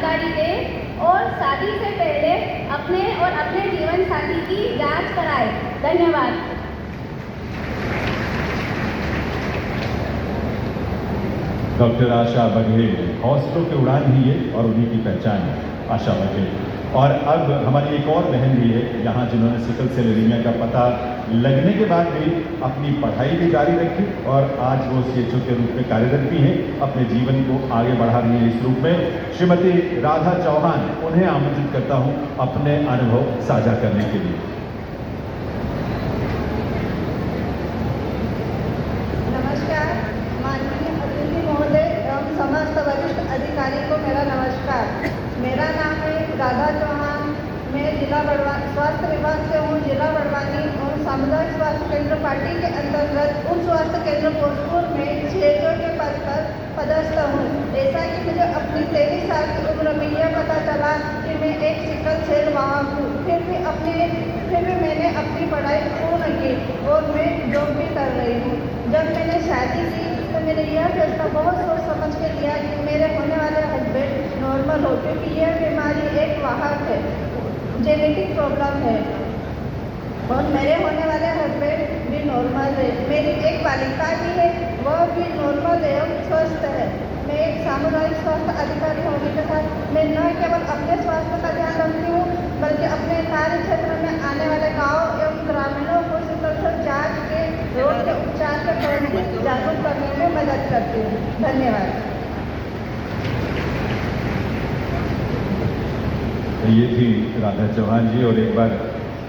जानकारी दें और शादी से पहले अपने और अपने जीवन साथी की जांच कराएं। धन्यवाद। डॉक्टर आशा बघेल, हौसलों की उड़ान ही है और उन्हीं की पहचान है, आशा बघेल। और अब हमारी एक और बहन भी है यहाँ जिन्होंने सिकल सेल एनीमिया का पता लगने के बाद भी अपनी पढ़ाई भी जारी रखी और आज वो CHO के रूप में कार्यरत भी हैं, अपने जीवन को आगे बढ़ा रही है इस रूप में। श्रीमती राधा चौहान, उन्हें आमंत्रित करता हूँ अपने अनुभव साझा करने के लिए। नमस्कार, माननीय अतिथि महोदय एवं समस्त वरिष्ठ अधिकारी को मेरा नमस्कार। मेरा नाम है राधा चौहान। मैं जिला स्वास्थ्य विभाग से हूँ। जिला बड़वानी और सामुदायिक स्वास्थ्य केंद्र पार्टी के अंतर्गत उप स्वास्थ्य केंद्र भोजपुर में CHO के पद पर पदस्थ हूँ। ऐसा कि मुझे अपनी 23 साल की उम्र में यह पता चला कि मैं एक सिकल सेल वाहक हूँ। फिर भी मैंने अपनी पढ़ाई पूर्ण की और मैं जॉब भी कर रही हूँ। जब मैंने शादी की तो मैंने यह फैसला बहुत सोच समझ के लिया कि मेरे होने वाले हस्बैंड नॉर्मल हो, क्योंकि यह बीमारी एक वाहक है, जेनेटिक प्रॉब्लम है और मेरे होने वाले हस्बैंड भी नॉर्मल है। मेरी एक बालिका भी है, वह भी नॉर्मल एवं स्वस्थ है। मैं एक सामुदायिक स्वास्थ्य अधिकारी होने के साथ मैं न केवल अपने स्वास्थ्य का ध्यान रखती हूँ बल्कि अपने कार्य क्षेत्र में आने वाले गाँव एवं ग्रामीणों को सिकल सेल जांच के रोग के उपचार के प्रति जागरूक करने में मदद करती हूँ। धन्यवाद। ये थी राधा चौहान जी और एक बार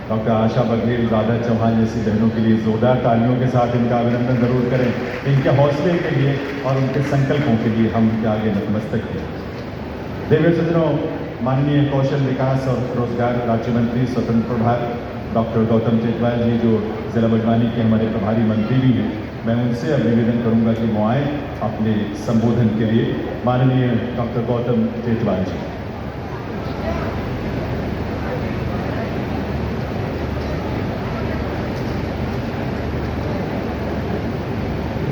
डॉक्टर आशा बघेल, राधा चौहान जैसी बहनों के लिए जोरदार तालियों के साथ इनका अभिनंदन जरूर करें। इनके हौसले के लिए और उनके संकल्पों के लिए हम इनके आगे नतमस्तक हैं। देवी सज्जनों, माननीय कौशल विकास और रोजगार राज्य मंत्री स्वतंत्र प्रभार डॉक्टर गौतम टेटवाल जी, जो जिला बड़वानी के हमारे प्रभारी मंत्री भी हैं, मैं उनसे अब निवेदन करूंगा कि वो आए अपने संबोधन के लिए। माननीय डॉक्टर गौतम टेटवाल जी।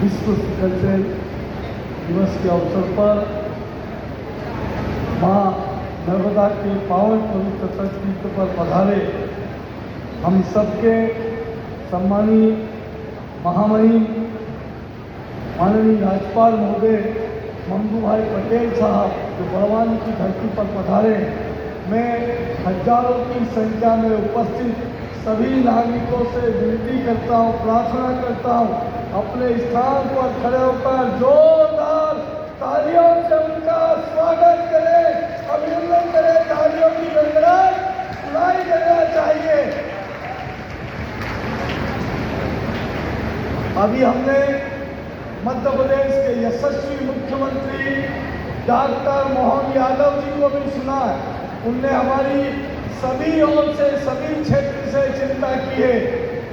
विश्व सिकल सेल दिवस के अवसर पर माँ नर्मदा के पावन पवित्र तटतीर्थ पर पधारे हम सबके सम्मानीय महामहिम माननीय राज्यपाल महोदय मंगू भाई पटेल साहब जो बड़वानी की धरती पर पधारे, मैं हजारों की संख्या में उपस्थित सभी नागरिकों से विनती करता हूँ, प्रार्थना करता हूँ, अपने स्थान पर खड़े होकर जोरदार तालियों से उनका स्वागत करें, अभिनंदन करें। तालियों की गड़गड़ाहट सुनाई देना चाहिए। अभी हमने मध्य प्रदेश के यशस्वी मुख्यमंत्री डॉक्टर मोहन यादव जी को भी सुना है। उनने हमारी सभी ओर से, सभी क्षेत्र से चिंता की है।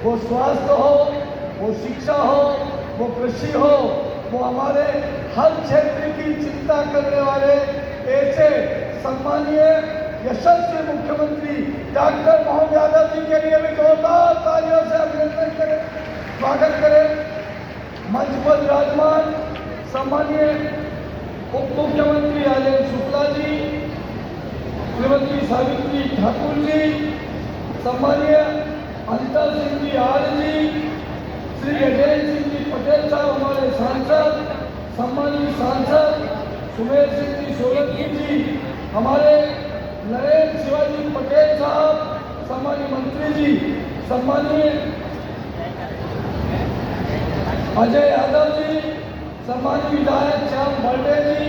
वो स्वास्थ्य हो, वो शिक्षा हो, वो कृषि हो, वो हमारे हर क्षेत्र की चिंता करने वाले ऐसे सम्मानीय यशस्वी मुख्यमंत्री डॉक्टर मोहन यादव जी के लिए भी जोरदार तालियों से अभिनंदन करें, स्वागत करें। मंच पर विराजमान सम्मानीय उप मुख्यमंत्री राजेंद्र शुक्ला जी, श्रीमती सावित्री ठाकुर जी, सम्मानीय अंतर सिंह जी आर्य जी, श्री अजय सिंह जी पटेल साहब हमारे सांसद, सम्मानीय सांसद सुमेर सिंह जी सोलंकी जी, हमारे नरेंद्र शिवाजी पटेल साहब, सम्मानीय मंत्री जी, सम्मानीय अजय यादव जी, सम्मानीय विधायक श्याम बर्डे जी,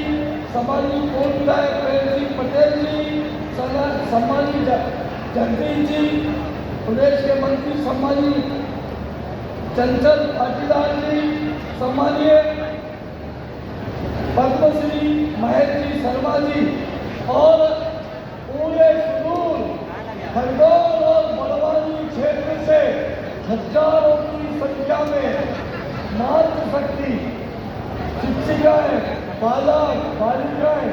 सम्मानीय पूर्व विधायक प्रेम सिंह पटेल जी, सम्मानीय जगदीश जी, प्रदेश के मंत्री सम्मानीय चंचल पाटीदार जी, सम्मानीय पद्मश्री महेश जी शर्मा जी और पूरे सुदूर खरगोन और बड़वानी क्षेत्र से हजारों की संख्या में मातृशक्ति शिक्षिकाएं, बालक बालिकाएं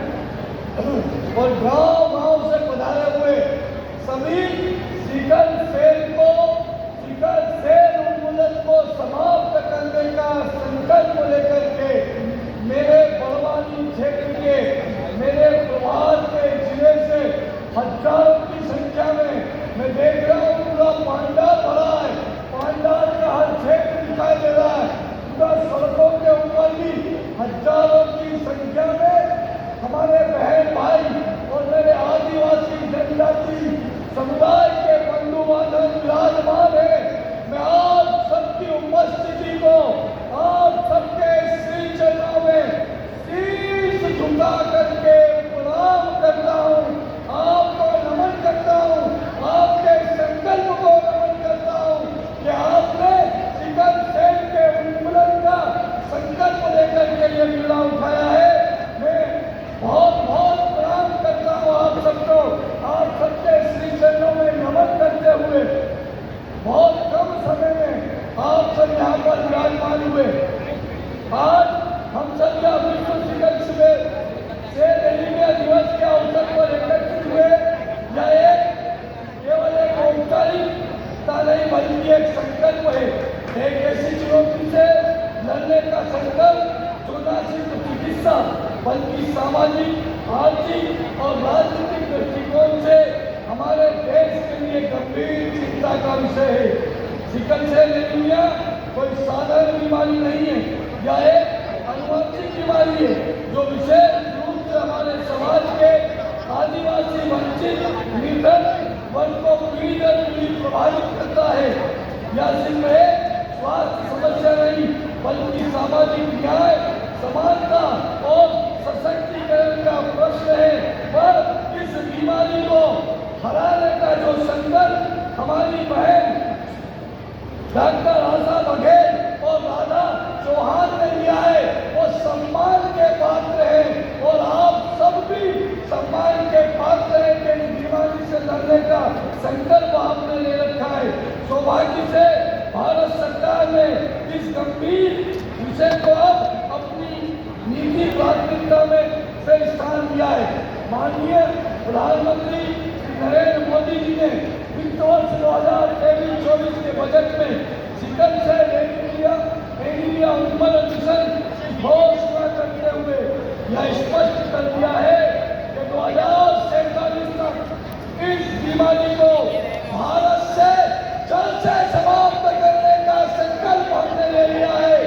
और गांव से पधारे हुए सभी सिकल सेल उन्मूलन को समाप्त करने का संकल्प लेकर के मेरे बड़वानी क्षेत्र के, मेरे प्रभार के बहन भाई और मेरे आदिवासी जनजाति समुदाय के बंधु बांधव विराजमान है, मैं आप सबकी उपस्थिति को आप सबके श्री चरणों में शीश झुका करके प्रणाम करता हूँ, आपको नमन करता हूँ, आपके संकल्प को नमन करता हूँ कि आपने चिकन सेल के उन्मूलन का संकल्प लेकर के ये बीड़ा उठाया है। मैं बहुत बहुत प्रणाम करता हूँ आप सबको, आप सबके श्री चरणों में नमन करते हुए बहुत कम समय में आप सब यहाँ पर विराजमान हुए। आज हम सब यहाँ विश्व शिखर शिविर से एनीमिया दिवस के अवसर पर एकत्रित हुए। यह केवल एक औपचारिकता नहीं बल्कि एक संकल्प है, एक ऐसी चुनौती से लड़ने का संकल्प जो न सिर्फ चिकित्सा बल्कि सामाजिक, आर्थिक और राजनीतिक दृष्टिकोण से हमारे देश के लिए गंभीर चिंता का विषय है। सिकल सेल एनीमिया कोई साधारण बीमारी नहीं है, यह एक आनुवंशिक बीमारी है जो विशेष रूप से हमारे समाज के आदिवासी वंचित निर्धन वर्ग को पीढ़ी दर पीढ़ी प्रभावित करता है। यह सिर्फ एक स्वास्थ्य समस्या नहीं बल्कि सामाजिक न्याय, समानता और सशक्तिकरण का प्रश्न है। पर इस बीमारी को हराने का जो संकल्प हमारी बहन डॉक्टर आशा बघेल और राधा चौहान ने लिया है वो सम्मान के पात्र है और आप सब भी सम्मान के पात्र हैं कि इस बीमारी से लड़ने का संकल्प आपने ले रखा है। सौभाग्य से भारत सरकार ने इस गंभीर विषय को अब अपनी नीति प्राथमिकता में से स्थान दिया है। माननीय प्रधानमंत्री नरेंद्र मोदी जी ने वित्त वर्ष 2023-24 के बजट में सिकल सेल एनीमिया उन्मूलन मिशन की घोषणा करते हुए यह स्पष्ट कर दिया है कि 2047 तक इस बीमारी को भारत से जड़ से समाप्त करने का संकल्प हमने ले लिया है।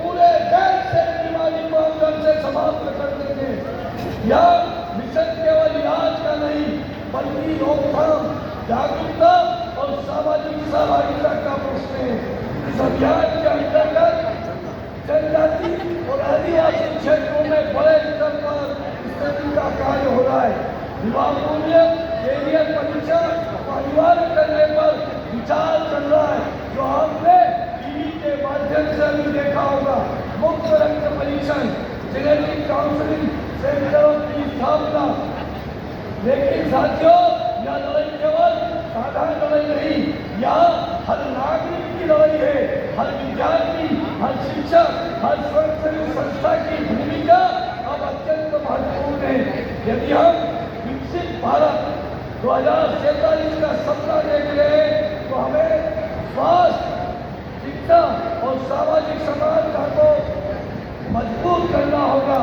पूरे देश से बीमारी को हम जड़ से समाप्त कर देंगे। यह मिशन केवल इलाज का नहीं बल्कि रोकथाम, जागरूकता और सामाजिक सहभागिता का प्रश्न है। इस अभियान के अंतर्गत जनजाति और आदिवासी क्षेत्रों में बड़े स्तर पर स्टडी का कार्य हो रहा है। विवाह मूल्य कैरियर परीक्षा को अनिवार्य करने पर विचार चल रहा है, जो आपने टीवी के माध्यम से भी देखा होगा। मुफ्त रक्त परीक्षण, जेनेटिक काउंसलिंग सेंटरों की स्थापना। लेकिन साथियों, यह लड़ाई केवल साधारण लड़ाई नहीं, यह हर नागरिक की लड़ाई है। हर विद्यार्थी, हर शिक्षक, हर स्वयंसेवी संस्था की भूमिका अब अत्यंत महत्वपूर्ण है। यदि हम विकसित भारत 2047 का सपना देख रहे हैं तो हमें स्वास्थ्य, शिक्षा और सामाजिक समानता को मजबूत करना होगा।